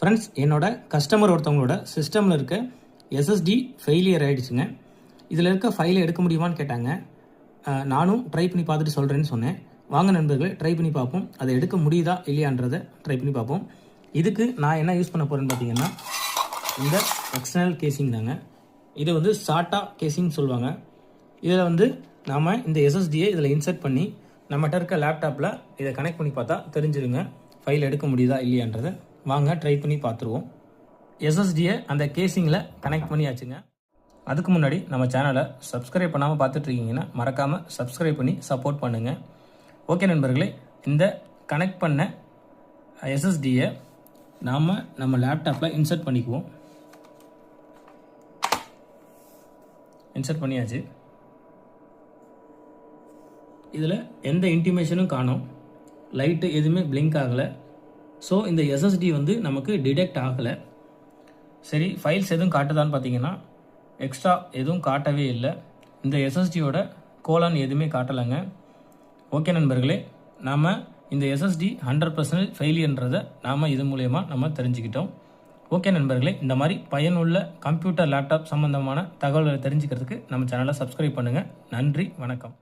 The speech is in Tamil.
ஃப்ரெண்ட்ஸ், என்னோட கஸ்டமர் ஒருத்தவங்களோட சிஸ்டமில் இருக்க எஸ்எஸ்டி ஃபெயிலியர் ஆகிடுச்சுங்க. இதில் இருக்க ஃபைலை எடுக்க முடியுமான்னு கேட்டாங்க. நானும் ட்ரை பண்ணி பார்த்துட்டு சொல்கிறேன்னு சொன்னேன். வாங்க நண்பர்களே, ட்ரை பண்ணி பார்ப்போம். அதை எடுக்க முடியுதா இல்லையான்றதை ட்ரை பண்ணி பார்ப்போம். இதுக்கு நான் என்ன யூஸ் பண்ண போகிறேன்னு பார்த்தீங்கன்னா, இந்த எக்ஸ்டர்னல் கேசிங் தாங்க. இது வந்து சாட்டா கேசிங் சொல்லுவாங்க. இதில் நாம் இந்த எஸ்எஸ்டியை இதில் இன்சர்ட் பண்ணி நம்மகிட்ட இருக்க லேப்டாப்பில் இதை கனெக்ட் பண்ணி பார்த்தா தெரிஞ்சிருங்க ஃபைல் எடுக்க முடியுதா இல்லையான்றதை. வாங்க ட்ரை பண்ணி பார்த்துருவோம். எஸ்எஸ்டியை அந்த கேசிங்கில் கனெக்ட் பண்ணியாச்சுங்க. அதுக்கு முன்னாடி நம்ம சேனலை சப்ஸ்கிரைப் பண்ணாமல் பார்த்துட்ருக்கீங்கன்னா மறக்காமல் சப்ஸ்கிரைப் பண்ணி சப்போர்ட் பண்ணுங்கள். ஓகே நண்பர்களே, இந்த கனெக்ட் பண்ண எஸ்எஸ்டியை நாம் நம்ம லேப்டாப்பில் இன்சர்ட் பண்ணிக்குவோம். இன்சர்ட் பண்ணியாச்சு. இதில் எந்த இன்டிமேஷனும் காணோம், லைட்டு எதுவுமே பிளிங்க் ஆகலை. ஸோ இந்த எஸ்எஸ்டி நமக்கு டிடெக்ட் ஆகலை. சரி, ஃபைல்ஸ் எதுவும் காட்டுதான்னு பார்த்தீங்கன்னா எக்ஸ்ட்ரா எதுவும் காட்டவே இல்லை. இந்த எஸ்எஸ்டியோட கோலான் எதுவுமே காட்டலைங்க. ஓகே நண்பர்களே, நாம் இந்த எஸ்எஸ்டி 100% ஃபெயிலியர்ன்றதை நாம் இது மூலயமா நம்ம தெரிஞ்சுக்கிட்டோம். ஓகே நண்பர்களே, இந்த மாதிரி பயனுள்ள கம்ப்யூட்டர் லேப்டாப் சம்மந்தமான தகவல்களை தெரிஞ்சுக்கிறதுக்கு நம்ம சேனலை சப்ஸ்கிரைப் பண்ணுங்கள். நன்றி, வணக்கம்.